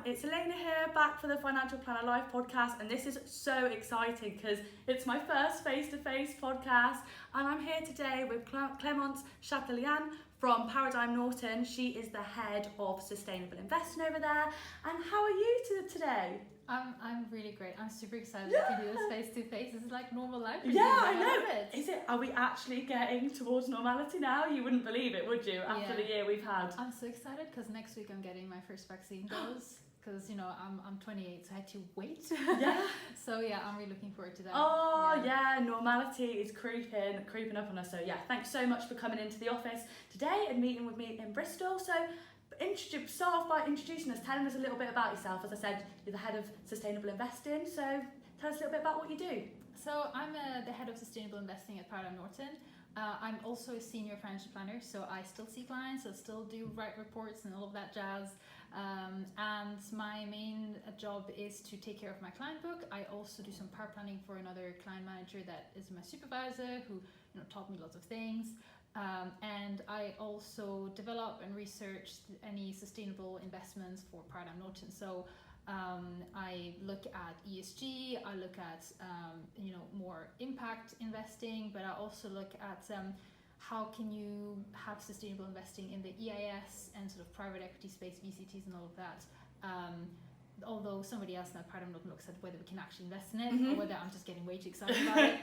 it's Elena here, back for the Financial Planner Live podcast, and this is so exciting because it's my first face-to-face podcast, and I'm here today with Clemence Chatelin from Paradigm Norton. She is the head of sustainable investing over there. And how are you today? I'm really great. I'm super excited to do this face-to-face. This is like normal life. I know. Is it? Are we actually getting towards normality now? You wouldn't believe it, would you? After the year we've had. I'm so excited because next week I'm getting my first vaccine dose. Because I'm 28, so I had to wait. Yeah. So yeah, I'm really looking forward to that. Oh yeah, normality is creeping up on us. So yeah, thanks so much for coming into the office today and meeting with me in Bristol. So start off by introducing us, telling us a little bit about yourself. As I said, you're the head of sustainable investing. So tell us a little bit about what you do. So I'm the head of sustainable investing at Paradigm Norton. I'm also a senior financial planner, so I still see clients, I still do write reports and all of that jazz. And my main job is to take care of my client book. I also do some power planning for another client manager that is my supervisor, who taught me lots of things. And I also develop and research any sustainable investments for Paradigm Norton. So I look at ESG, I look at more impact investing, but I also look at how can you have sustainable investing in the EIS and sort of private equity space, VCTs and all of that. Although somebody else now, Paradigm Norton, looks at whether we can actually invest in it or whether I'm just getting way too excited about it.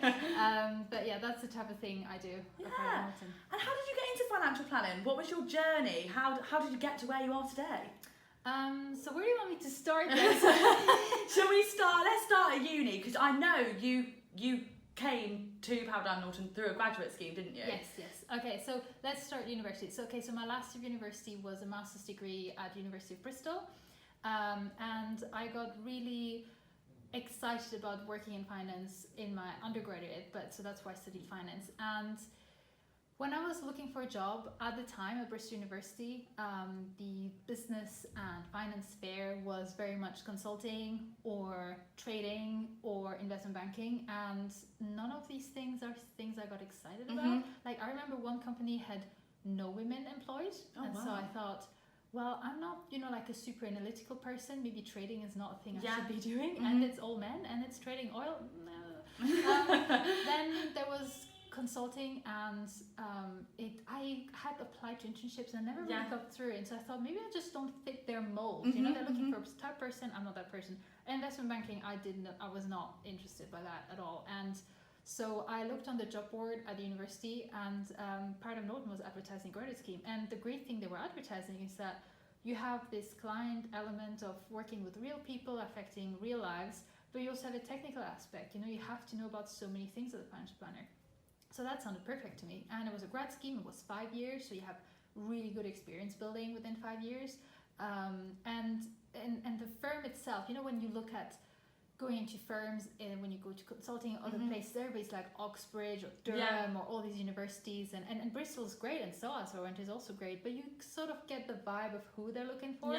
But yeah, that's the type of thing I do at Paradigm Norton. And how did you get into financial planning? What was your journey? How did you get to where you are today? So where do you want me to start this? Shall we start? Let's start at uni, because I know you came to Paradigm Norton through a graduate scheme, didn't you? Yes. Okay, so let's start university. So my last year of university was a master's degree at University of Bristol. And I got really excited about working in finance in my undergraduate, so that's why I studied finance. And when I was looking for a job at the time at Bristol University, the business and finance sphere was very much consulting or trading or investment banking, and none of these things are things I got excited about. Like, I remember one company had no women employed, so I thought, well, I'm not, like a super analytical person. Maybe trading is not a thing I should be doing, and it's all men, and it's trading oil. No. Then there was consulting, and I had applied to internships and I never really got through, and so I thought maybe I just don't fit their mold. They're looking for a type person. I'm not that person. Investment banking, I was not interested by that at all, and so I looked on the job board at the university, and Paradigm Norton was advertising a graduate scheme. And the great thing they were advertising is that you have this client element of working with real people, affecting real lives, but you also have a technical aspect. You have to know about so many things as a financial planner. So that sounded perfect to me. And it was a grad scheme. It was 5 years, so you have really good experience building within 5 years. And the firm itself, when you look at going into firms, and when you go to consulting other places, everybody's like Oxbridge or Durham or all these universities, and Bristol's great, and so is also great, but you sort of get the vibe of who they're looking for.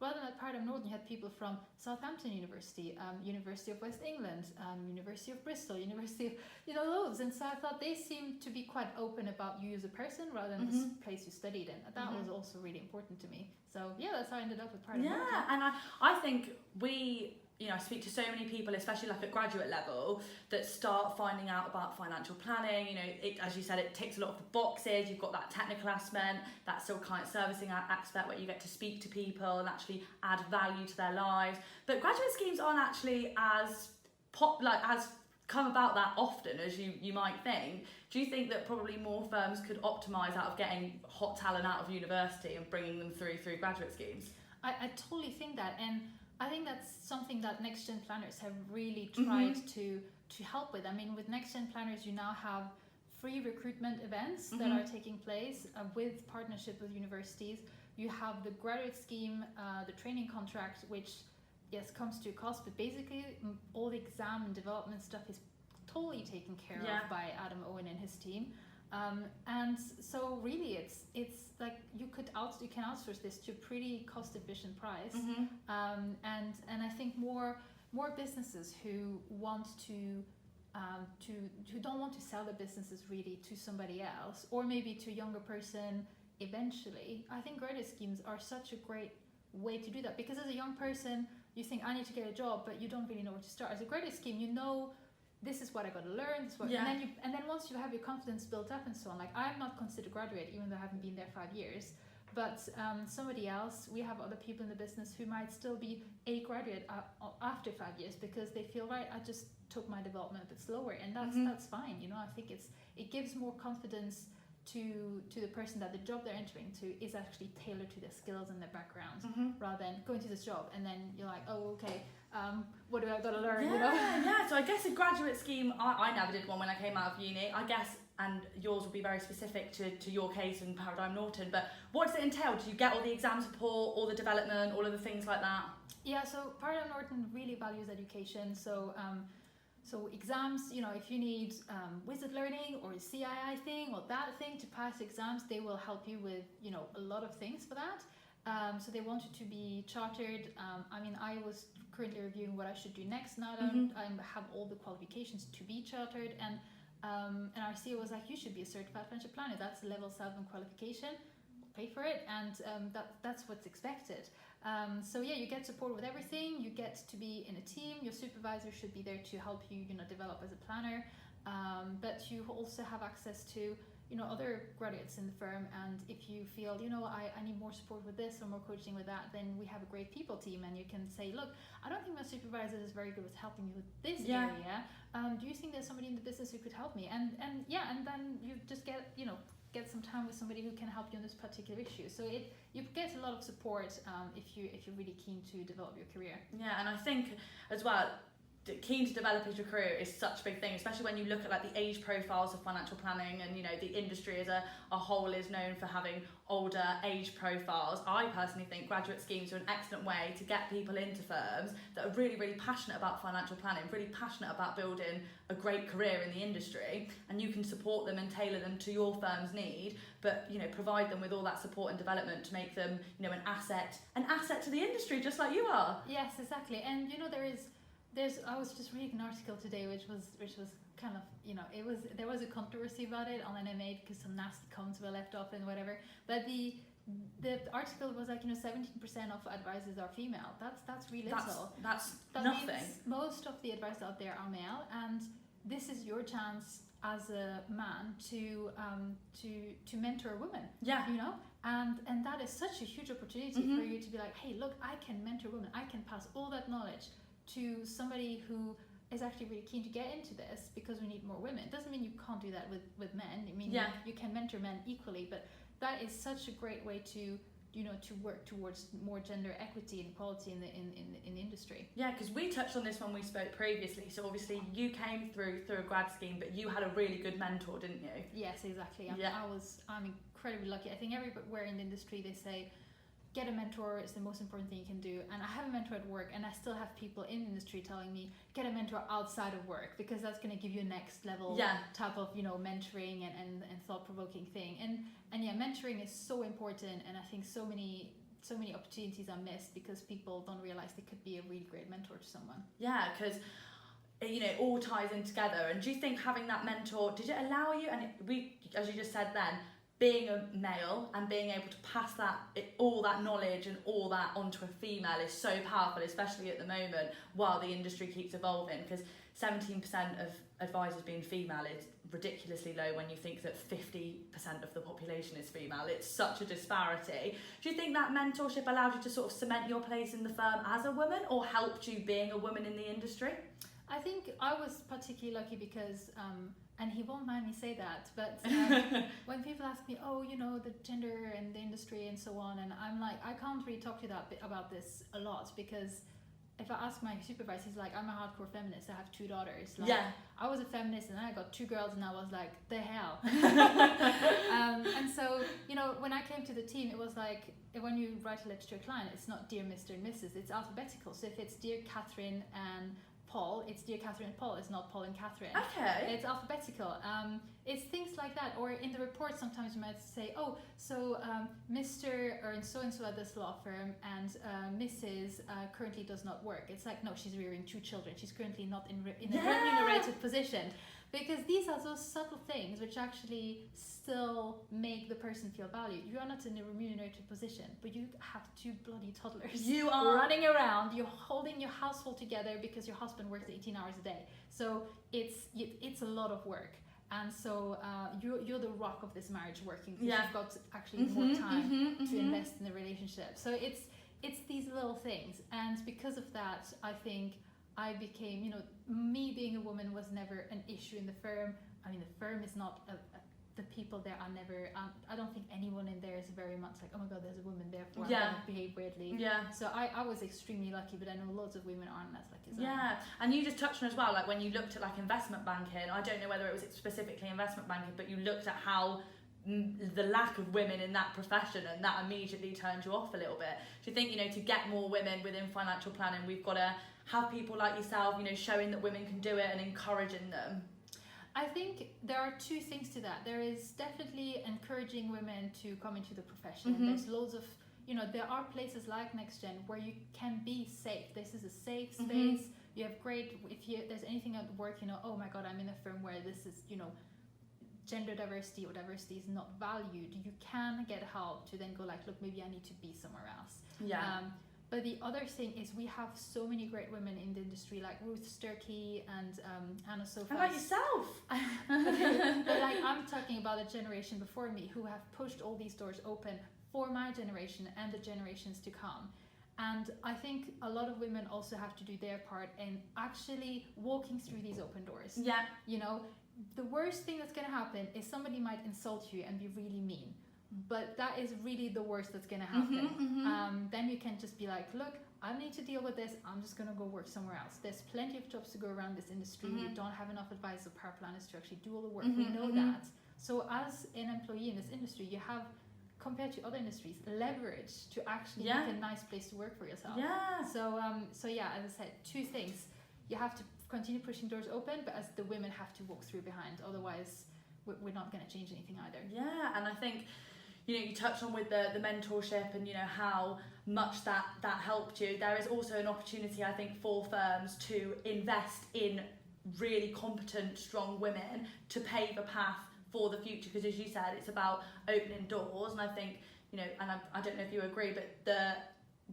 Rather than at Paradigm Norton, you had people from Southampton University, University of West England, University of Bristol, University of, loads. And so I thought they seemed to be quite open about you as a person rather than the place you studied in. That was also really important to me. So yeah, that's how I ended up with Paradigm Norton. And I think I speak to so many people, especially like at graduate level, that start finding out about financial planning. As you said, it ticks a lot of the boxes. You've got that technical aspect, that still client servicing aspect where you get to speak to people and actually add value to their lives. But graduate schemes aren't actually as come about that often as you might think. Do you think that probably more firms could optimise out of getting hot talent out of university and bringing them through graduate schemes? I totally think that, and I think that's something that Next Gen Planners have really tried to help with. I mean, with Next Gen Planners, you now have free recruitment events that are taking place with partnership with universities. You have the graduate scheme, the training contract, which, yes, comes to a cost, but basically all the exam and development stuff is totally taken care of by Adam Owen and his team. And so really it's like you can outsource this to a pretty cost efficient price. And I think more businesses who want to who don't want to sell their businesses really to somebody else, or maybe to a younger person eventually. I think graduate schemes are such a great way to do that, because as a young person you think I need to get a job, but you don't really know where to start. As a graduate scheme, you know this is what I got to learn, this is what, and then once you have your confidence built up and so on, like I'm not considered graduate even though I haven't been there 5 years, but somebody else, we have other people in the business who might still be a graduate after 5 years, because they feel, right, I just took my development a bit slower, and that's fine. You know, I think it gives more confidence to the person that the job they're entering to is actually tailored to their skills and their background, rather than going to this job and then you're like, oh, okay, what do I got to learn? Yeah, you know? Yeah. So I guess a graduate scheme, I never did one when I came out of uni. I guess, and yours will be very specific to your case in Paradigm Norton. But what does it entail? Do you get all the exam support, all the development, all of the things like that? Yeah. So Paradigm Norton really values education. So exams, you know, if you need wizard learning or a CII thing or that thing to pass exams, they will help you with, you know, a lot of things for that. So they want you to be chartered. I mean, I was currently reviewing what I should do next now that I have all the qualifications to be chartered, and our CEO was like, you should be a certified financial planner. That's a level 7 qualification. Pay for it, and that's what's expected. So yeah, you get support with everything. You get to be in a team. Your supervisor should be there to help you, you know, develop as a planner. But you also have access to, you know, other graduates in the firm, and if you feel, you know, I need more support with this or more coaching with that, then we have a great people team, and you can say, look, I don't think my supervisor is very good with helping me with this area. Do you think there's somebody in the business who could help me? And then you just get some time with somebody who can help you on this particular issue. So you get a lot of support if you're really keen to develop your career. Yeah, and I think as well, keen to develop your career is such a big thing, especially when you look at like the age profiles of financial planning, and you know the industry as a whole is known for having older age profiles. I personally think graduate schemes are an excellent way to get people into firms that are really, really passionate about financial planning, really passionate about building a great career in the industry, and you can support them and tailor them to your firm's need, but you know, provide them with all that support and development to make them, you know, an asset to the industry, just like you are. Yes, exactly. And you know, I was just reading an article today which was kind of, you know, there was a controversy about it on NMA because some nasty comments were left off and whatever, but the article was like, you know, 17% of advisors are female. That's really little. That nothing. Means most of the advisors out there are male, and this is your chance as a man to mentor a woman. Yeah. You know? And that is such a huge opportunity for you to be like, hey, look, I can mentor women. I can pass all that knowledge to somebody who is actually really keen to get into this, because we need more women. It doesn't mean you can't do that with men. I mean, you can mentor men equally, but that is such a great way to, you know, to work towards more gender equity and equality in the industry. Yeah, because we touched on this when we spoke previously. So obviously you came through a grad scheme, but you had a really good mentor, didn't you? Yes, exactly. I'm incredibly lucky. I think everywhere in the industry they say, get a mentor is the most important thing you can do. And I have a mentor at work, and I still have people in the industry telling me, get a mentor outside of work, because that's going to give you a next level type of, you know, mentoring and thought-provoking thing. And yeah, mentoring is so important, and I think so many opportunities are missed because people don't realize they could be a really great mentor to someone. Yeah, because you know, it all ties in together. And do you think having that mentor, did it allow you, and we, as you just said then, being a male and being able to pass all that knowledge and all that onto a female is so powerful, especially at the moment while the industry keeps evolving, because 17% of advisors being female is ridiculously low when you think that 50% of the population is female. It's such a disparity. Do you think that mentorship allowed you to sort of cement your place in the firm as a woman, or helped you being a woman in the industry? I think I was particularly lucky because and he won't mind me say that, but when people ask me, oh, you know, the gender and the industry and so on, and I'm like, I can't really talk to you about this a lot, because if I ask my supervisor, he's like, I'm a hardcore feminist, I have 2 daughters. Like, I was a feminist and then I got 2 girls, and I was like, the hell. And so, you know, when I came to the team, it was like, when you write a letter to a client, it's not dear Mr. and Mrs., it's alphabetical. So if it's dear Catherine and Paul, it's dear Catherine and Paul, it's not Paul and Catherine. Okay. It's alphabetical. It's things like that. Or in the report, sometimes you might say, oh, so Mr. or so-and-so at this law firm, and Mrs. Currently does not work. It's like, no, she's rearing 2 children. She's currently not in a remunerated position. because these are those subtle things which actually still make the person feel valued. You are not in a remunerated position, but you have two bloody toddlers. You are running around. You're holding your household together because your husband works 18 hours a day. So it's a lot of work. And so you're the rock of this marriage working, because you've got actually more time to invest in the relationship. So it's these little things. And because of that, I think I became, me being a woman was never an issue in the firm. I mean, the firm is not the people there are never, I don't think anyone in there is very much like, oh my God, there's a woman, therefore I'm going to behave weirdly. Yeah. So I was extremely lucky, but I know lots of women aren't as lucky as I am. Yeah, and you just touched on as well, like when you looked at like investment banking, I don't know whether it was specifically investment banking, but you looked at how the lack of women in that profession, and that immediately turned you off a little bit. Do you think, to get more women within financial planning, we've got to have people like yourself, showing that women can do it and encouraging them? I think there are two things to that. There is definitely encouraging women to come into the profession. There's loads of, there are places like NextGen where you can be safe. This is a safe space. You have great, there's anything at work, oh my God, I'm in a firm where this is, gender diversity or diversity is not valued. You can get help to then go like, look, maybe I need to be somewhere else. Yeah. But the other thing is we have so many great women in the industry, like Ruth Sturkey and Anna Sofas. How about yourself? But like, I'm talking about a generation before me who have pushed all these doors open for my generation and the generations to come. And I think a lot of women also have to do their part in actually walking through these open doors. Yeah. The worst thing that's going to happen is somebody might insult you and be really mean. But that is really the worst that's going to happen. Then you can just be like, look, I need to deal with this. I'm just going to go work somewhere else. There's plenty of jobs to go around this industry. We don't have enough advisors or power planners to actually do all the work. We know that. So as an employee in this industry, you have, compared to other industries, leverage to actually make a nice place to work for yourself. Yeah. So yeah, as I said, two things. You have to continue pushing doors open, but as the women have to walk through behind. Otherwise, we're not going to change anything either. Yeah, and I think, you touched on with the mentorship and, how much that helped you. There is also an opportunity, I think, for firms to invest in really competent, strong women to pave a path for the future. Because as you said, it's about opening doors. And I think, and I don't know if you agree, but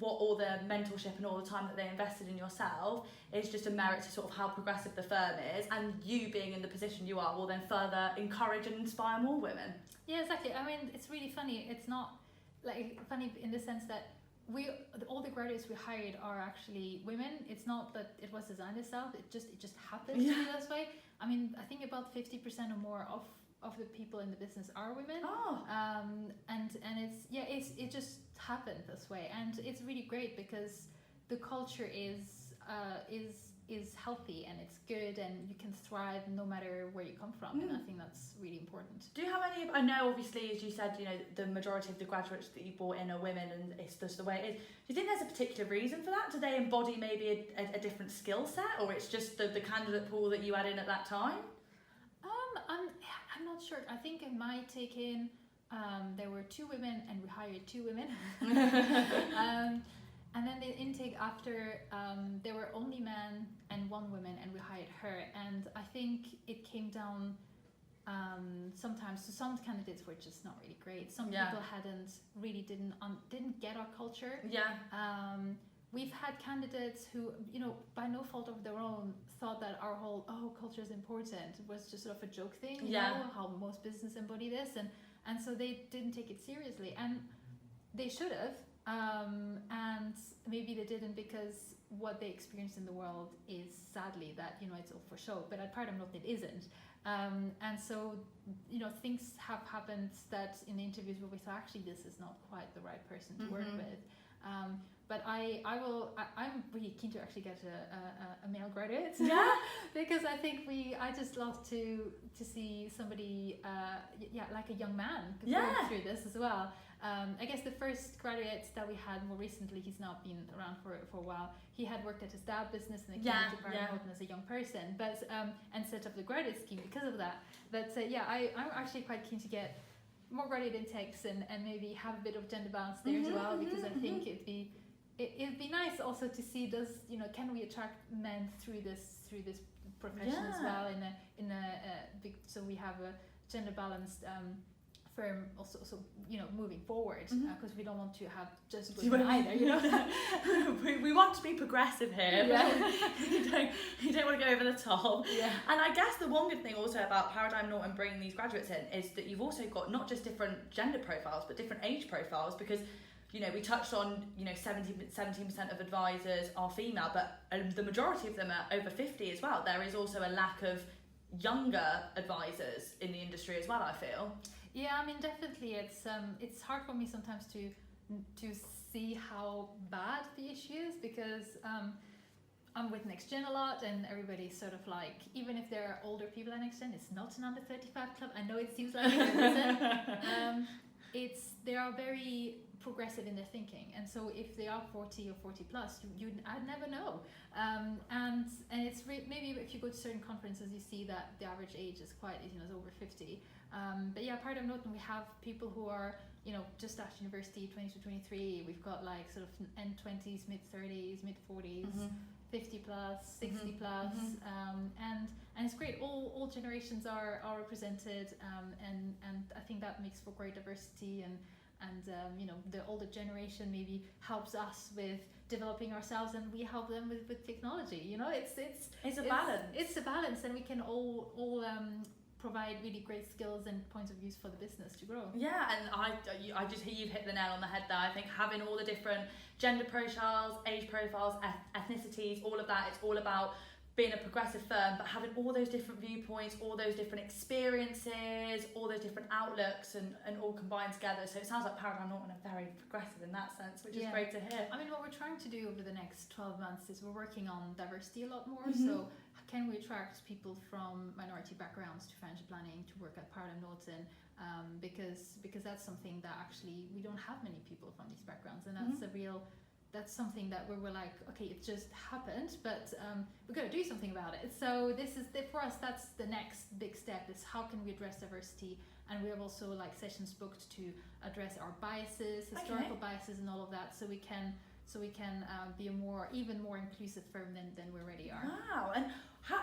all the mentorship and all the time that they invested in yourself is just a merit to sort of how progressive the firm is, and you being in the position you are will then further encourage and inspire more women. Yeah, exactly. I mean, it's really funny. It's not like funny in the sense that all the graduates we hired are actually women. It's not that it was designed itself. It just happened to be this way. I mean, I think about 50% or more of the people in the business are women. Oh. And it just happened this way, and it's really great because the culture is healthy and it's good, and you can thrive no matter where you come from. And I think that's really important. Do you have any? I know, obviously, as you said, the majority of the graduates that you brought in are women, and it's just the way it is. Do you think there's a particular reason for that? Do they embody maybe a different skill set, or it's just the candidate pool that you had in at that time? I'm not sure. I think in my take-in, there were 2 women, and we hired 2 women. And then the intake after, there were only men and 1 woman, and we hired her. And I think it came down sometimes to some candidates were just not really great. Some people didn't get our culture. Yeah. We've had candidates who, by no fault of their own, thought that our whole culture is important was just sort of a joke thing. How most business embody this, and so they didn't take it seriously, and they should have. And maybe they didn't, because what they experienced in the world is sadly that it's all for show. But at Paradigm Norton it isn't. And so things have happened that in the interviews where we thought actually this is not quite the right person to work with. But I'm really keen to actually get a male graduate. Yeah. Because I think I just love to see somebody, like a young man going through this as well. I guess the first graduate that we had more recently, he's now been around for a while. He had worked at his dad business and then came to Paradigm Norton as a young person, but and set up the graduate scheme because of that. But I'm actually quite keen to get more graduate intakes and maybe have a bit of gender balance there as well, because I think it'd be nice also to see can we attract men through this profession as well in a big, so we have a gender balanced firm also, so moving forward, because we don't want to have just women either, we want to be progressive here. you don't want to go over the top. And I guess the one good thing also about Paradigm Norton bringing these graduates in is that you've also got not just different gender profiles but different age profiles, because we touched on 17% of advisors are female, but the majority of them are over 50 as well. There is also a lack of younger advisors in the industry as well, I feel. Yeah, I mean, definitely, it's hard for me sometimes to see how bad the issue is, because I'm with Next Gen a lot, and everybody's sort of like, even if there are older people at Next Gen, it's not an under 35 club. I know it seems like it isn't. They are very progressive in their thinking, and so if they are 40 or 40 plus, I'd never know. And it's maybe if you go to certain conferences, you see that the average age is is over 50. But yeah, Paradigm Norton, we have people who are just after university, 20 to 23. We've got like sort of end 20s, mid 30s, mid 40s, 50 plus, 60 plus, and it's great. All generations are represented, and I think that makes for great diversity, and the older generation maybe helps us with developing ourselves, and we help them with technology. It's a balance. It's a balance, and we can all provide really great skills and points of views for the business to grow. Yeah, and I just hear you've hit the nail on the head there. I think having all the different gender profiles, age profiles, ethnicities, all of that, it's all about being a progressive firm, but having all those different viewpoints, all those different experiences, all those different outlooks, and all combined together. So it sounds like Paradigm Norton are very progressive in that sense, which is great to hear. I mean, what we're trying to do over the next 12 months is we're working on diversity a lot more. So can we attract people from minority backgrounds to financial planning to work at Paradigm Norton? Because that's something that actually we don't have many people from these backgrounds, and that's something that we're like, okay, it just happened, but we've got to do something about it. So for us, that's the next big step, is how can we address diversity? And we have also like sessions booked to address our biases, historical biases, and all of that, so we can be a even more inclusive firm than we already are. Wow, and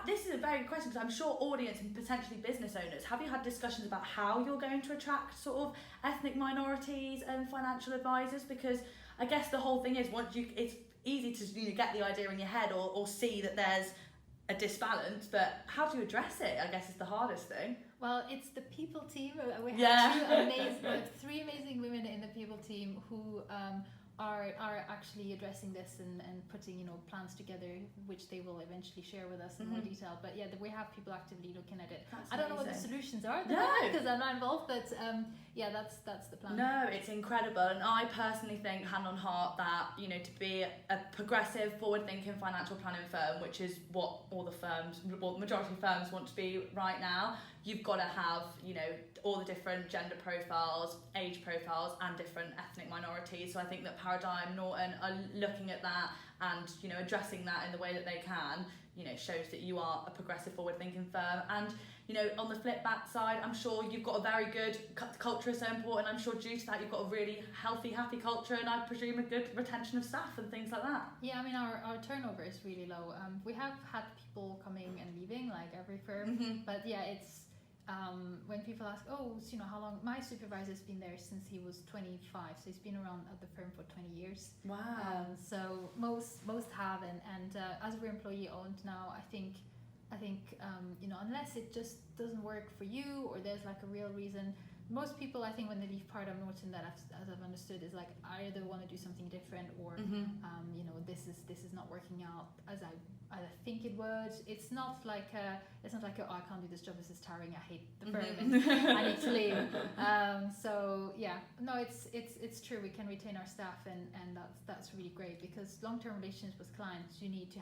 this is a very good question, because I'm sure audience and potentially business owners, have you had discussions about how you're going to attract sort of ethnic minorities and financial advisors? Because I guess the whole thing is, it's easy to get the idea in your head or see that there's a disbalance, but how do you address it, I guess, is the hardest thing. Well, it's the people team. We have three amazing women in the people team who are actually addressing this and putting plans together, which they will eventually share with us in more detail. But yeah, we have people actively looking at it. I don't know what the solutions are because I'm not involved, but that's the plan. No, it's incredible, and I personally think, hand on heart, that to be a progressive, forward-thinking financial planning firm, which is what all the firms, well, the majority of firms want to be right now, you've got to have all the different gender profiles, age profiles, and different ethnic minorities. So I think that Paradigm Norton are looking at that and addressing that in the way that they can, shows that you are a progressive, forward-thinking firm. And on the flip back side, I'm sure you've got a very good culture is so important. I'm sure due to that you've got a really healthy, happy culture, and I presume a good retention of staff and things like that. Yeah, I mean, our turnover is really low. We have had people coming and leaving, like every firm, but yeah, it's when people ask, how long, my supervisor's been there since he was 25, so he's been around at the firm for 20 years. Wow. So most have, and as we're employee owned now, I think unless it just doesn't work for you, or there's like a real reason, most people, I think, when they leave Paradigm Norton, that as I've understood, is like either want to do something different, or this is not working out as I think it would. It's not like I can't do this job, this is tiring, I hate the firm and I need to leave. So yeah, no, it's true, we can retain our staff, and that's really great, because long-term relations with clients, you need to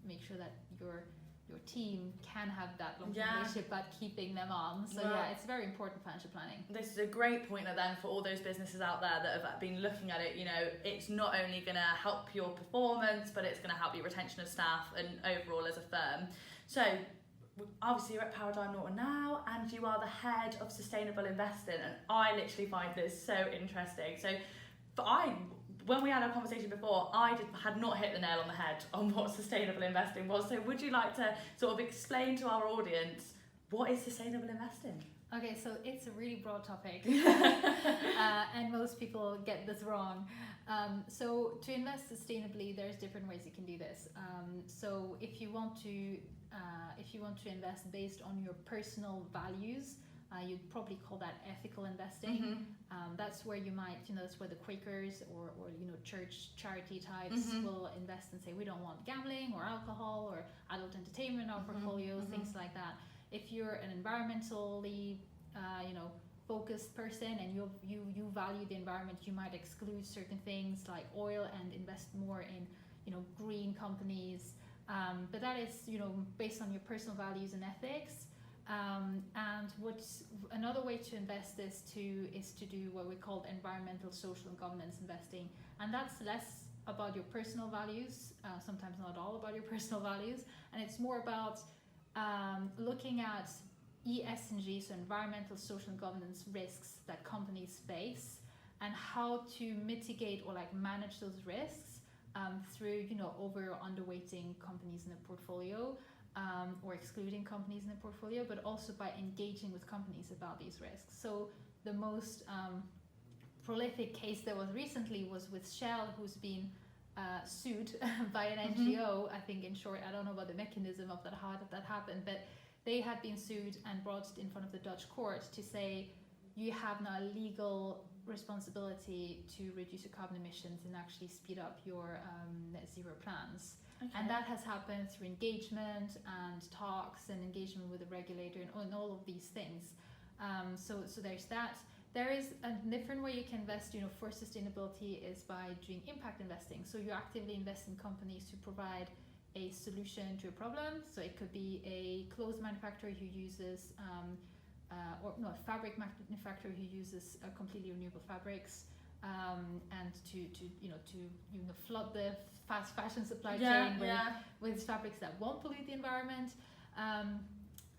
make sure that your team can have that long-term relationship, but keeping them on. So it's very important financial planning. This is a great pointer then for all those businesses out there that have been looking at it. It's not only going to help your performance, but it's going to help your retention of staff and overall as a firm. So obviously you're at Paradigm Norton now, and you are the head of sustainable investing, and I literally find this so interesting. So when we had our conversation before, had not hit the nail on the head on what sustainable investing was. So would you like to sort of explain to our audience what is sustainable investing? Okay, so it's a really broad topic, and most people get this wrong. So to invest sustainably, there's different ways you can do this. So if you want to invest based on your personal values, you'd probably call that ethical investing. That's where you might, that's where the Quakers or church charity types will invest and say, we don't want gambling or alcohol or adult entertainment in our portfolio, things like that. If you're an environmentally, focused person and you value the environment, you might exclude certain things like oil and invest more in, green companies. But that is, based on your personal values and ethics. And what's another way to invest is to do what we call environmental, social, and governance investing, and that's less about your personal values, sometimes not all about your personal values, and it's more about looking at ESG, so environmental, social, and governance risks that companies face, and how to mitigate or manage those risks through over or underweighting companies in a portfolio. Or excluding companies in the portfolio, but also by engaging with companies about these risks. So the most prolific case there was recently was with Shell, who's been sued by an NGO. I think, in short, I don't know about the mechanism of that, how that happened, but they had been sued and brought in front of the Dutch court to say you have now a legal responsibility to reduce your carbon emissions and actually speed up your net zero plans. Okay. And that has happened through engagement and talks and engagement with the regulator and all of these things. So there's that. There is a different way you can invest, for sustainability is by doing impact investing. So you actively invest in companies to provide a solution to a problem. So it could be a clothes manufacturer who uses, a fabric manufacturer who uses completely renewable fabrics. And to flood the fast fashion supply chain with fabrics that won't pollute the environment,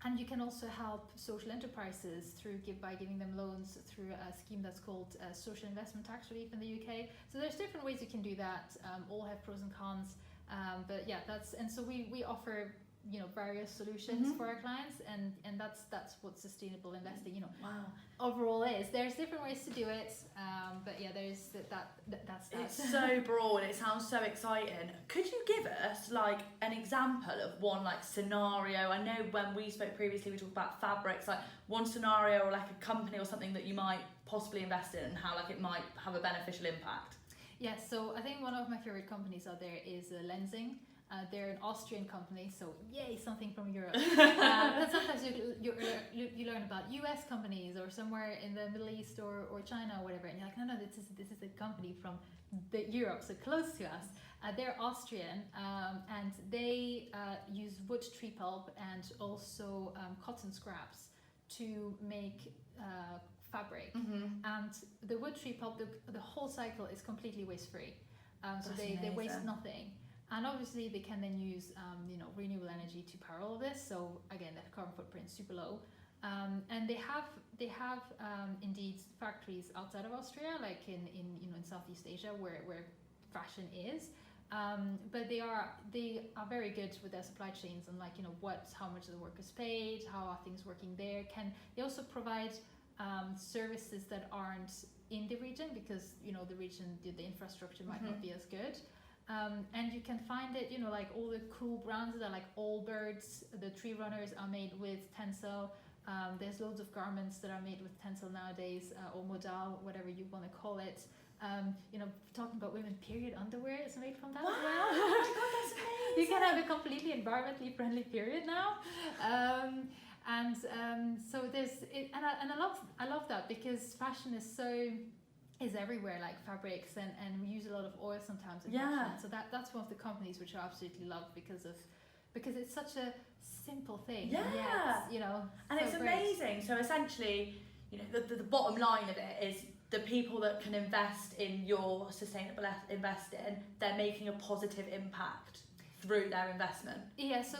and you can also help social enterprises by giving them loans through a scheme that's called Social Investment Tax Relief in the UK. So there's different ways you can do that. All have pros and cons, but yeah, so we offer various solutions for our clients, and that's what sustainable investing overall is. There's different ways to do it, but yeah, there's that's it's so broad. It sounds so exciting. Could you give us an example of one scenario? I know when we spoke previously we talked about fabrics, one scenario or a company or something that you might possibly invest in and how it might have a beneficial impact. Yes, so I think one of my favorite companies out there is Lenzing. They're an Austrian company, so yay, something from Europe. But sometimes you learn about US companies or somewhere in the Middle East or China or whatever, and you're like, no, this is a company from Europe, so close to us. They're Austrian, and they use wood tree pulp and also cotton scraps to make fabric. And the wood tree pulp, the whole cycle is completely waste-free. So they waste nothing. And obviously they can then use renewable energy to power all of this. So again, the carbon footprint is super low. And they have indeed factories outside of Austria, in Southeast Asia where fashion is. But they are very good with their supply chains and how much the workers paid, how are things working there. They also provide services that aren't in the region because the region, the infrastructure might not be as good. And you can find it, all the cool brands that are Allbirds, the tree runners are made with Tencel. There's loads of garments that are made with Tencel nowadays, or modal, whatever you want to call it. Talking about women, period underwear is made from that as well. Oh my God, that's amazing. You can have a completely environmentally friendly period now. So there's it, and I love that because fashion is everywhere, fabrics, and we use a lot of oil sometimes in fashion. So that's one of the companies which I absolutely love because it's such a simple thing. And it's amazing. So essentially, the bottom line of it is the people that can invest in your sustainable investing, they're making a positive impact through their investment. Yeah, so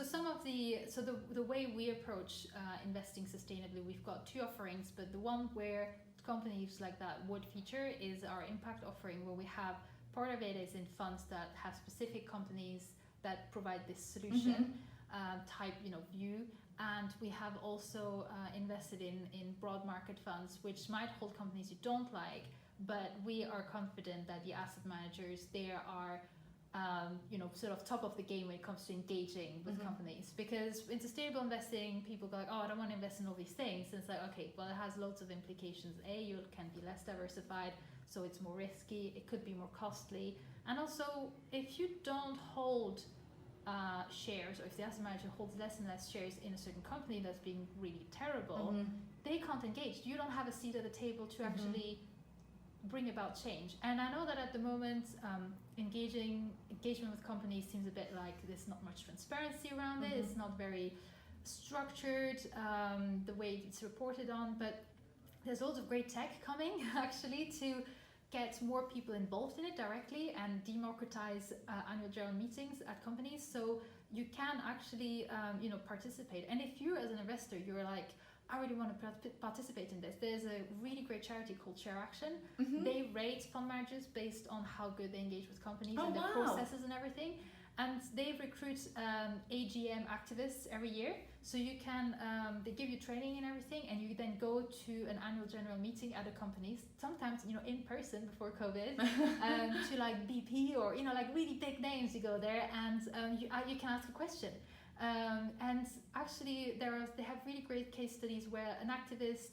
the way we approach investing sustainably, we've got two offerings, but the one where companies like that would feature is our impact offering, where we have part of it is in funds that have specific companies that provide this solution type, view. And we have also invested in broad market funds, which might hold companies you don't like, but we are confident that the asset managers there are sort of top of the game when it comes to engaging with companies. Because in sustainable investing, people go like, oh, I don't want to invest in all these things. And it's like, okay, well, it has loads of implications. You can be less diversified, so it's more risky. It could be more costly. And also, if you don't hold shares, or if the asset manager holds less and less shares in a certain company that's being really terrible, they can't engage. You don't have a seat at the table to actually bring about change. And I know that at the moment, engagement with companies seems a bit like there's not much transparency around it. It's not very structured, the way it's reported on, but there's loads of great tech coming actually to get more people involved in it directly and democratize annual general meetings at companies, so you can actually participate. And if you as an investor, you're like, I really want to participate in this, there's a really great charity called Share Action. They rate fund managers based on how good they engage with companies and the processes and everything. And they recruit AGM activists every year. So you can, they give you training and everything, and you then go to an annual general meeting at a company, sometimes, in person before COVID, to like BP or, like really big names. You go there and you can ask a question. And actually they have really great case studies where an activist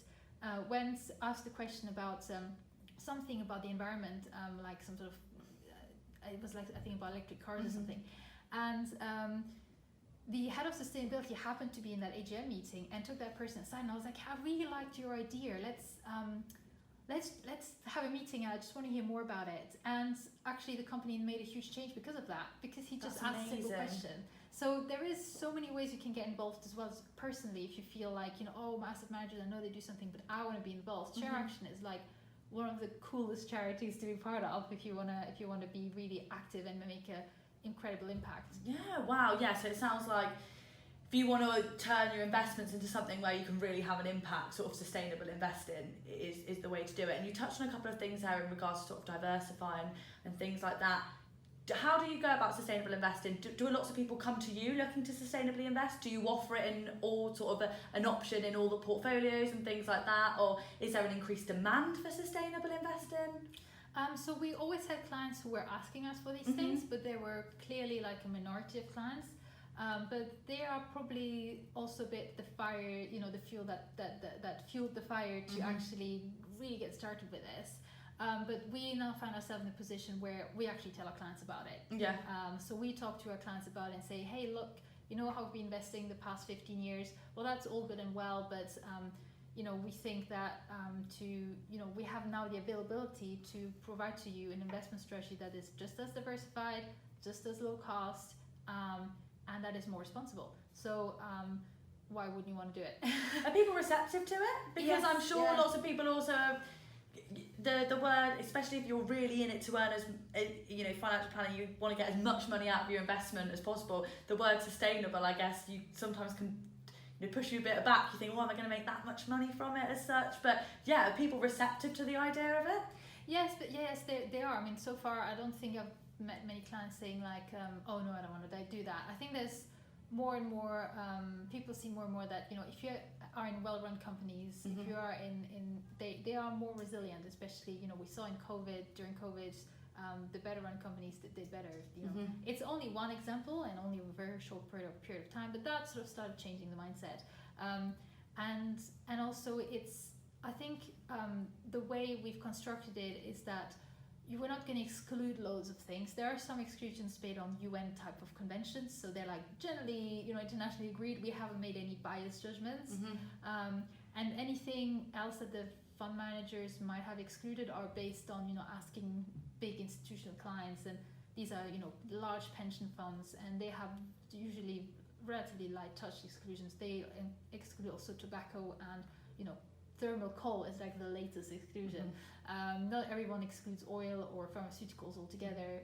went, asked a question about something about the environment, like some sort of, it was like, I think about electric cars or something. And the head of sustainability happened to be in that AGM meeting and took that person aside, and I was like, I really liked your idea. Let's have a meeting, and I just want to hear more about it. And actually the company made a huge change because of that, because he just asked a simple question. So there is so many ways you can get involved, as well as personally, if you feel like, oh, my asset managers, I know they do something, but I want to be involved. Share Action is like one of the coolest charities to be part of if you wanna be really active and make a incredible impact. Yeah, wow, yeah. So it sounds like if you want to turn your investments into something where you can really have an impact, sort of sustainable investing is the way to do it. And you touched on a couple of things there in regards to sort of diversifying and things like that. How do you go about sustainable investing? Do lots of people come to you looking to sustainably invest? Do you offer it in all sort of an option in all the portfolios and things like that? Or is there an increased demand for sustainable investing? So we always had clients who were asking us for these things, but there were clearly like a minority of clients. But they are probably also a bit the fire, the fuel that fueled the fire to actually really get started with this. But we now find ourselves in a position where we actually tell our clients about it. Yeah. So we talk to our clients about it and say, hey, look, how we've been investing the past 15 years. Well, that's all good and well, but we think that we have now the availability to provide to you an investment strategy that is just as diversified, just as low cost, and that is more responsible. So why wouldn't you want to do it? Are people receptive to it? Because yes, I'm sure lots of people also, the word, especially if you're really in it to earn as financial planning, you want to get as much money out of your investment as possible. The word sustainable, I guess, you sometimes can push you a bit back. You think, am I going to make that much money from it as such? But yeah, are people receptive to the idea of it? Yes, but yes, they are. I mean, so far I don't think I've met many clients saying like, oh no, I don't want to do that. I think there's more and more people see more and more that if you are in well-run companies, if you are in they are more resilient, especially we saw during COVID, the better run companies did better. It's only one example and only a very short period of time, but that sort of started changing the mindset. And also I think the way we've constructed it is that you were not going to exclude loads of things. There are some exclusions made on UN type of conventions, so they're like generally internationally agreed. We haven't made any biased judgments, and anything else that the fund managers might have excluded are based on asking big institutional clients, and these are large pension funds, and they have usually relatively light touch exclusions. They exclude also tobacco and thermal coal is like the latest exclusion. Not everyone excludes oil or pharmaceuticals altogether,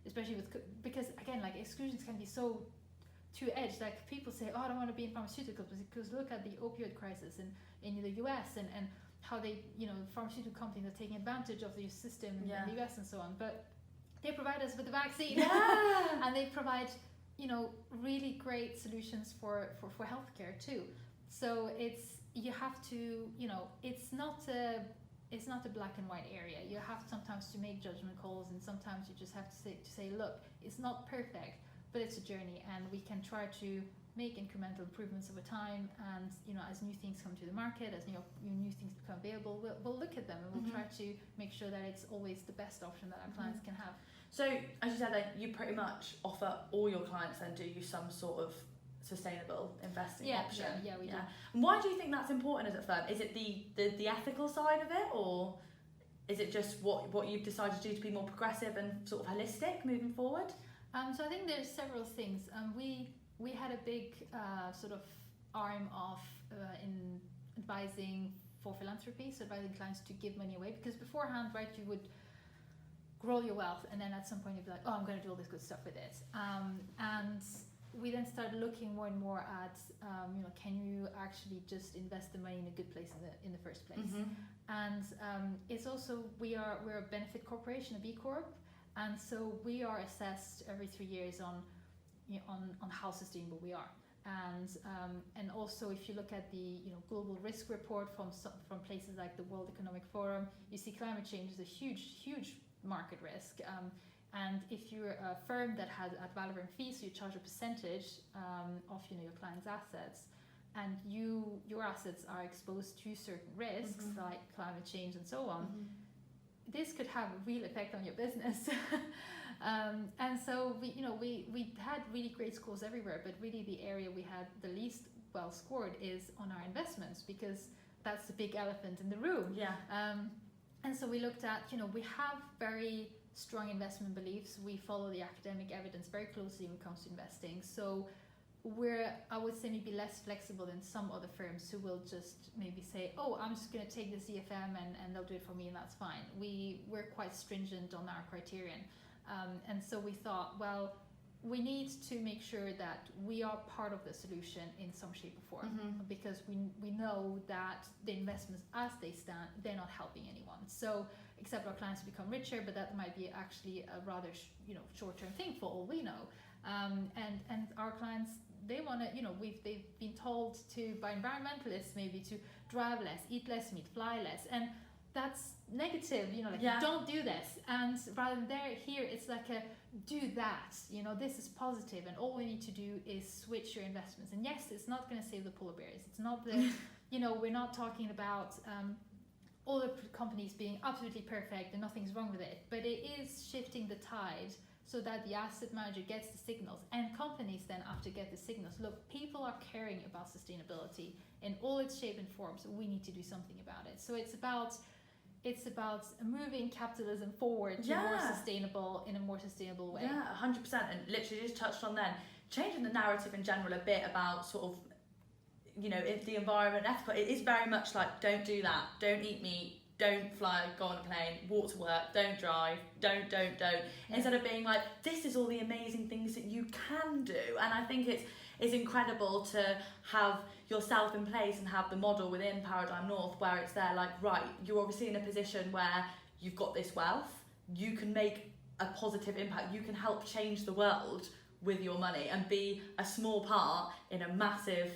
especially because again, like exclusions can be so two-edged. Like people say, oh, I don't want to be in pharmaceuticals because look at the opioid crisis in the US and how they, pharmaceutical companies are taking advantage of the system in the US and so on. But they provide us with the vaccine. Yeah. And they provide, you know, really great solutions for healthcare too. So you have to, you know, it's not a black and white area. You have sometimes to make judgment calls, and sometimes you just have to say, look, it's not perfect, but it's a journey, and we can try to make incremental improvements over time. And, you know, as new things come to the market, as new things become available, we'll look at them, and we'll try to make sure that it's always the best option that our clients can have. So, as you said, like, you pretty much offer all your clients then do you some sort of sustainable investing option. Yeah, we do. And why do you think that's important as a firm? Is it the ethical side of it, or is it just what you've decided to do to be more progressive and sort of holistic moving forward? So I think there's several things. We had a big sort of arm of in advising for philanthropy, so advising clients to give money away, because beforehand, right, you would grow your wealth, and then at some point you'd be like, oh, I'm going to do all this good stuff with it. And we then started looking more and more at, you know, can you actually just invest the money in a good place in the first place? And it's also, we're a benefit corporation, a B Corp, and so we are assessed every 3 years on how sustainable we are. And also, if you look at the, you know, global risk report from places like the World Economic Forum, you see climate change is a huge market risk. And if you're a firm that has ad valorem fees, so you charge a percentage of, you know, your client's assets, and your assets are exposed to certain risks like climate change and so on, this could have a real effect on your business. And so we had really great scores everywhere, but really the area we had the least well scored is on our investments, because that's the big elephant in the room. Yeah. And so we looked at, you know, we have very strong investment beliefs. We follow the academic evidence very closely when it comes to investing. So we're, I would say, maybe less flexible than some other firms who will just maybe say, oh, I'm just going to take the CFM and they'll do it for me and that's fine. We're quite stringent on our criterion. And so we thought, well, we need to make sure that we are part of the solution in some shape or form, because we know that the investments as they stand, they're not helping anyone. So except our clients become richer, but that might be actually a rather short-term thing for all we know. And our clients, they want to, they've been told to, by environmentalists maybe, to drive less, eat less meat, fly less, and that's negative, don't do this. And rather than here it's like a do that, this is positive, and all we need to do is switch your investments. And yes, it's not going to save the polar bears. It's not the, we're not talking about all the companies being absolutely perfect and nothing's wrong with it, but it is shifting the tide so that the asset manager gets the signals, and companies then after get the signals. Look, people are caring about sustainability in all its shape and forms. So we need to do something about it. So it's about moving capitalism forward to in a more sustainable way. Yeah, 100%. And literally just touched on then, changing the narrative in general a bit about sort of, if the environment, ethical, it is very much like, don't do that, don't eat meat, don't fly, go on a plane, walk to work, don't drive, don't. Yeah. Instead of being like, this is all the amazing things that you can do. And I think it's incredible to have yourself in place and have the model within Paradigm North where it's there like, right, you're obviously in a position where you've got this wealth, you can make a positive impact, you can help change the world with your money and be a small part in a massive,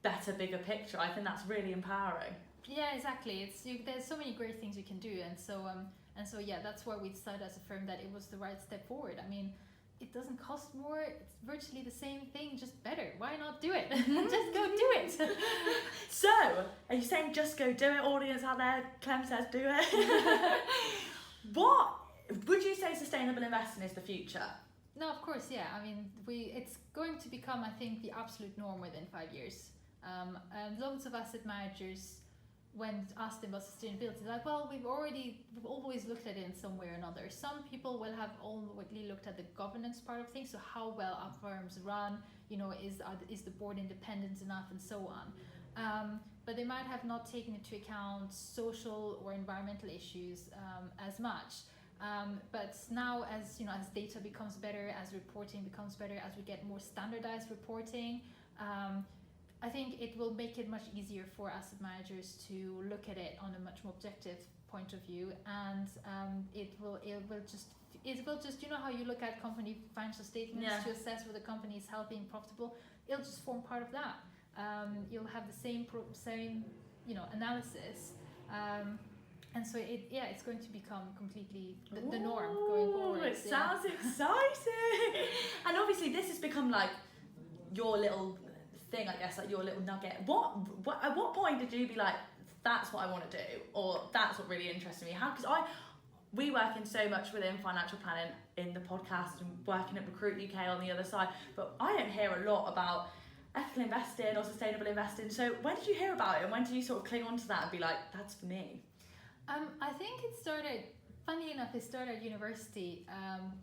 better, bigger picture. I think that's really empowering. Yeah, exactly. There's so many great things you can do, and so yeah, that's why we decided as a firm that it was the right step forward. I mean, it doesn't cost more. It's virtually the same thing, just better. Why not do it? Just go do it. So, are you saying just go do it, audience out there? Clem says do it. What would you say sustainable investing is the future? No, of course, yeah. I mean, it's going to become, I think, the absolute norm within 5 years. And loads of asset managers, when asked them about sustainability, like, well, we've always looked at it in some way or another. Some people will have only looked at the governance part of things, so how well our firms run, is the board independent enough, and so on. But they might have not taken into account social or environmental issues as much. But now, as data becomes better, as reporting becomes better, as we get more standardized reporting, I think it will make it much easier for asset managers to look at it on a much more objective point of view, and it will just it will just, you know how you look at company financial statements to assess whether the company is healthy and profitable, it'll just form part of that. You'll have the same analysis, and so it's going to become completely the norm going forward. It sounds exciting. And obviously this has become like your little thing, I guess, like your little nugget. At what point did you be like, that's what I want to do, or that's what really interests me? Because we work in so much within financial planning in the podcast and working at Recruit UK on the other side, but I don't hear a lot about ethical investing or sustainable investing. So when did you hear about it, and when did you sort of cling on to that and be like, that's for me? I think it started, funnily enough, it started at university,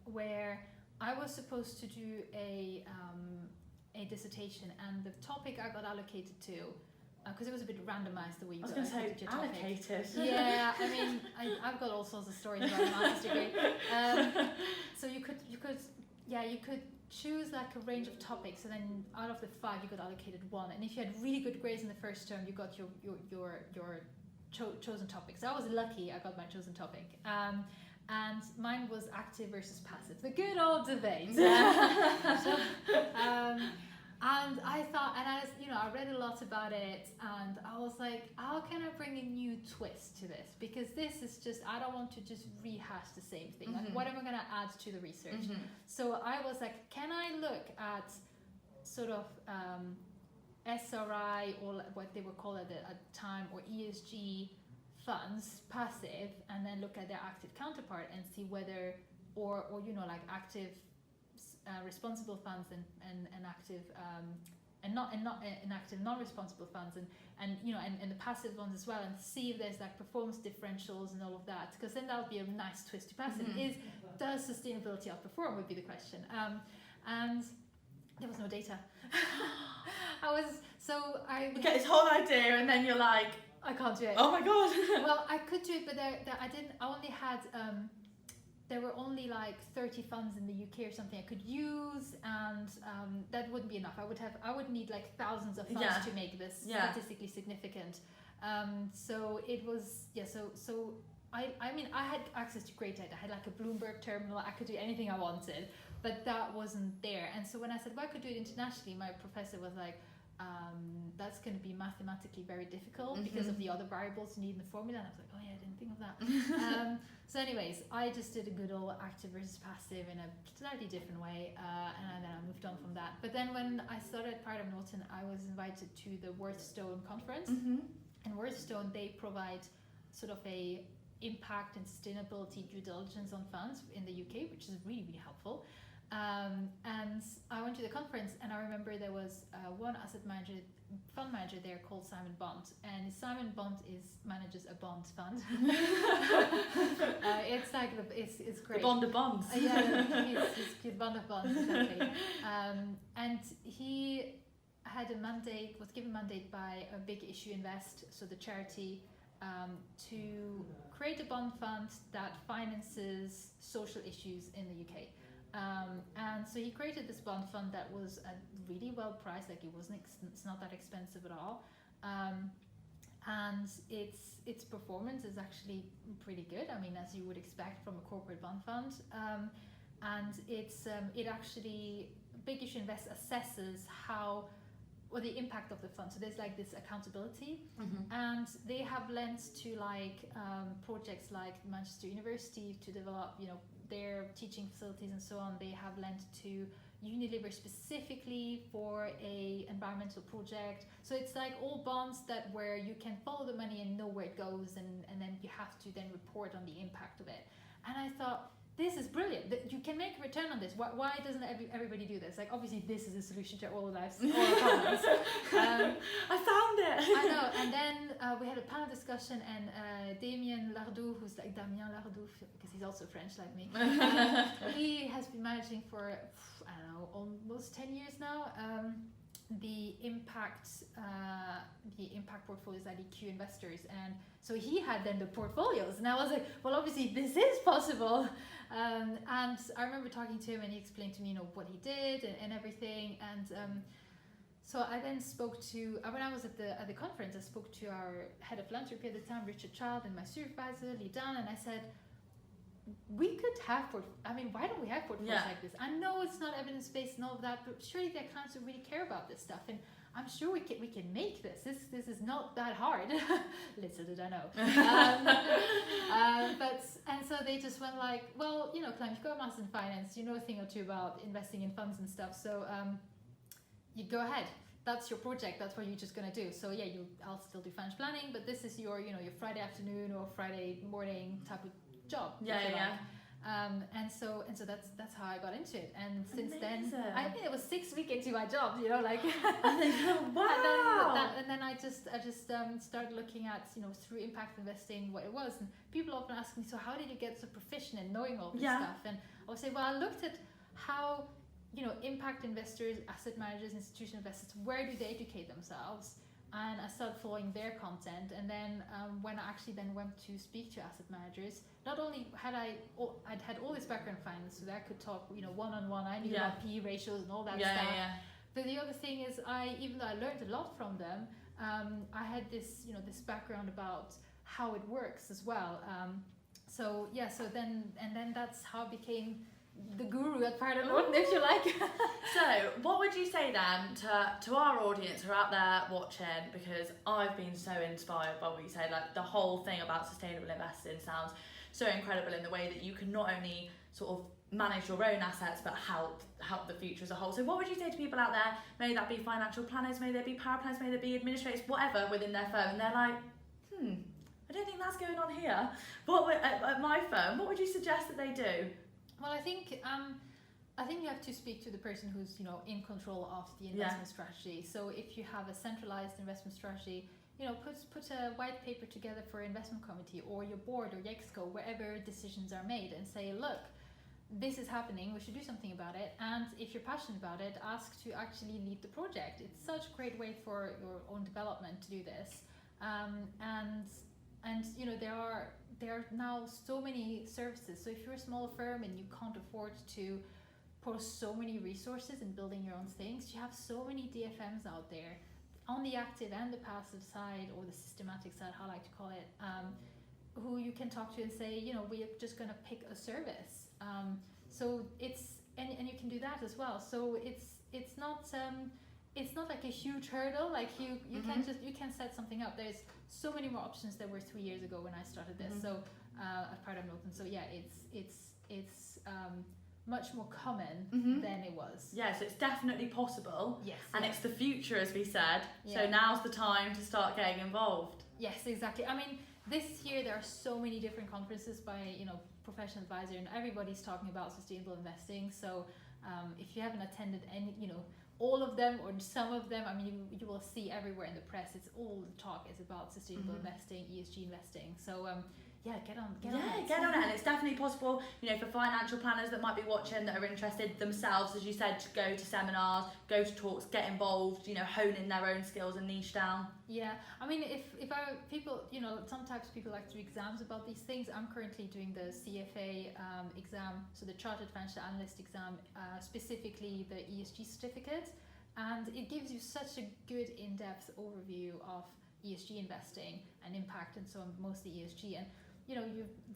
where I was supposed to do a dissertation, and the topic I got allocated to, because it was a bit randomized the way you got allocated your topic. Allocated. Yeah, I mean, I've got all sorts of stories about a master's degree. So you could choose like a range of topics, and then out of the 5 you got allocated 1, and if you had really good grades in the first term, you got your chosen topic. So I was lucky, I got my chosen topic. And mine was active versus passive, the good old debate. And I thought, and I read a lot about it, and I was like, how can I bring a new twist to this? Because this is just, I don't want to just rehash the same thing. Like, what am I going to add to the research? So I was like, can I look at sort of SRI, or what they were called at the time, or ESG funds, passive, and then look at their active counterpart and see whether, or like active responsible funds and active and not inactive non-responsible funds, and the passive ones as well, and see if there's like performance differentials and all of that, because then that would be a nice twist to passive. Does sustainability outperform, would be the question. And there was no data. You get this whole idea, and then you're like, I can't do it. Oh my god. Well, I could do it, but I only had there were only like 30 funds in the UK or something I could use, and that wouldn't be enough. I would need like thousands of funds to make this statistically significant. So it was so I mean, I had access to great data. I had like a Bloomberg terminal. I could do anything I wanted, but that wasn't there. And so when I said, well, I could do it internationally, my professor was like, that's going to be mathematically very difficult because of the other variables you need in the formula. And I was like, oh yeah, I didn't think of that. So anyways, I just did a good old active versus passive in a slightly different way, and then I moved on from that. But then when I started at Paradigm Norton, I was invited to the Worthstone conference. And Worthstone, they provide sort of a impact and sustainability due diligence on funds in the UK, which is really, really helpful. And I went to the conference, and I remember there was one fund manager there called Simon Bond, and Simon Bond manages a bond fund. It's like it's great. The bond of bonds. He's bond of bonds, exactly. And he had was given a mandate by a Big Issue Invest, so the charity, to create a bond fund that finances social issues in the UK. And so he created this bond fund that was really well priced, like it's not that expensive at all, and its performance is actually pretty good. I mean, as you would expect from a corporate bond fund, and it actually, Big Issue Invest assesses the impact of the fund. So there's like this accountability, and they have lent to like projects like Manchester University to develop, their teaching facilities and so on. They have lent to Unilever specifically for a environmental project. So it's like all bonds where you can follow the money and know where it goes, and then you have to then report on the impact of it. And I thought, this is brilliant. That you can make a return on this. Why doesn't everybody do this? Like, obviously, this is a solution to all our problems. I found it. I know. And then we had a panel discussion, and Damien Lardou, who's like Damien Lardou, because he's also French like me, he has been managing for, I don't know, almost 10 years now. The impact portfolios at EQ Investors, and so he had then the portfolios, and I was like, well, obviously this is possible. And I remember talking to him, and he explained to me, what he did and everything. And so I then spoke to, when I was at the conference, I spoke to our head of philanthropy at the time, Richard Child, and my supervisor, Lee Dunn, and I said, we could have why don't we have portfolios like this? I know it's not evidence-based and all of that, but surely the accountants really care about this stuff, and I'm sure we can make this. This is not that hard. Little did I know. And so they just went like, well, Clem, you've got a master's in finance, you know a thing or two about investing in funds and stuff, so you go ahead. That's your project. That's what you're just gonna do. So yeah, I'll still do financial planning, but this is your your Friday afternoon or Friday morning type of job. And so that's how I got into it. And since then, I think it was 6 weeks into my job. Wow. And then I just started looking at through impact investing what it was. And people often ask me, so how did you get so proficient in knowing all this stuff? And I would say, well, I looked at how impact investors, asset managers, institutional investors, where do they educate themselves? And I started following their content. And then when I actually then went to speak to asset managers, not only I'd had all this background in finance, so that I could talk, one-on-one. I knew about PE ratios and all that stuff. But the other thing is, even though I learned a lot from them, I had this, this background about how it works as well. So then that's how I became the guru at Paradigm Norton, if you like. So, what would you say then to our audience who are out there watching? Because I've been so inspired by what you say. Like, the whole thing about sustainable investing sounds so incredible in the way that you can not only sort of manage your own assets but help the future as a whole. So, what would you say to people out there? May that be financial planners, may they be power planners, may they be administrators, whatever within their firm, and they're like, I don't think that's going on here. At my firm, what would you suggest that they do? Well, I think you have to speak to the person who's in control of the investment strategy. So if you have a centralized investment strategy, put a white paper together for an investment committee or your board or your exco, wherever decisions are made, and say, look, this is happening, we should do something about it. And if you're passionate about it, ask to actually lead the project. It's such a great way for your own development to do this. There are now so many services. So if you're a small firm and you can't afford to pour so many resources in building your own things, you have so many DFMs out there on the active and the passive side, or the systematic side, how I like to call it, who you can talk to and say, we're just going to pick a service. So it's and you can do that as well. So it's not like a huge hurdle. Like you can set something up. There's so many more options there were 3 years ago when I started this. So at Paradigm Norton. So yeah, it's much more common than it was. Yes, it's definitely possible. Yes, and it's the future, as we said. So now's the time to start getting involved. Yes, exactly. I mean, this year there are so many different conferences by professional advisor, and everybody's talking about sustainable investing. So if you haven't attended any, all of them or some of them, I mean, you will see everywhere in the press. It's all the talk is about sustainable investing, ESG investing. So get on it. And it's definitely possible, for financial planners that might be watching that are interested themselves, as you said, to go to seminars, go to talks, get involved, hone in their own skills and niche down. Yeah, I mean, if people, sometimes people like to do exams about these things. I'm currently doing the CFA exam, so the Chartered Financial Analyst exam, specifically the ESG certificate, and it gives you such a good in-depth overview of ESG investing and impact, and so on, mostly ESG. And you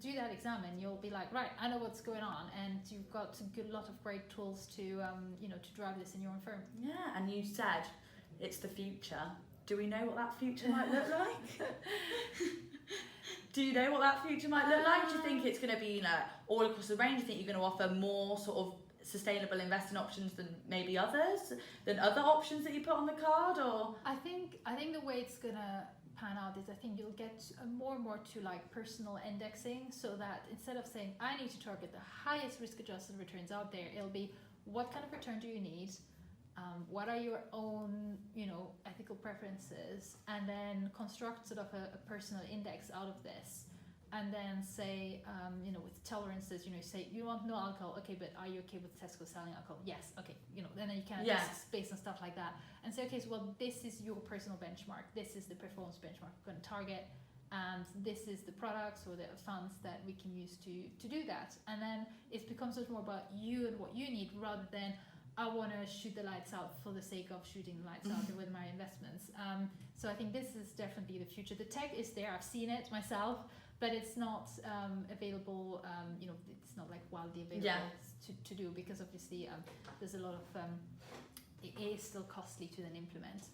do that exam and you'll be like, right, I know what's going on, and you've got a lot of great tools to to drive this in your own firm. Yeah, and you said it's the future. Do we know what that future might look like? Do you know what that future might look like? Do you think it's going to be all across the range? Do you think you're going to offer more sort of sustainable investing options than maybe others, than other options that you put on the card? Or I think the way it's going to pan out is, I think you'll get more and more to like personal indexing, so that instead of saying I need to target the highest risk adjusted returns out there, it'll be what kind of return do you need, what are your own ethical preferences, and then construct sort of a personal index out of this. And then say, with tolerances, say you want no alcohol, okay, but are you okay with Tesco selling alcohol? Yes, okay, and then you can adjust based on stuff like that, and say, okay, so well, this is your personal benchmark, this is the performance benchmark we're going to target, and this is the products or the funds that we can use to do that. And then it becomes much more about you and what you need, rather than I want to shoot the lights out for the sake of shooting the lights out with my investments. So I think this is definitely the future. The tech is there, I've seen it myself. but it's not available. It's not like wildly available to do, because obviously there's a lot of it is still costly to then implement.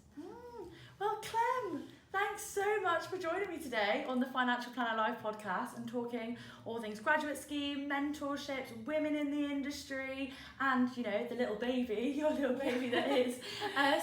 Well, Clem, thanks so much for joining me today on the Financial Planner Live podcast and talking all things graduate scheme, mentorships, women in the industry, and the little baby, your little baby that is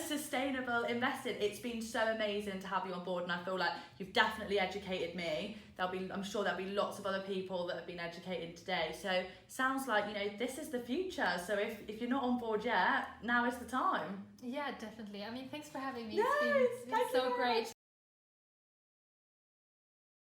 sustainable investing. It's been so amazing to have you on board, and I feel like you've definitely educated me. I'm sure there'll be lots of other people that have been educated today. So sounds like this is the future. So if you're not on board yet, now is the time. Yeah, definitely. I mean, thanks for having me. No, It's been so great.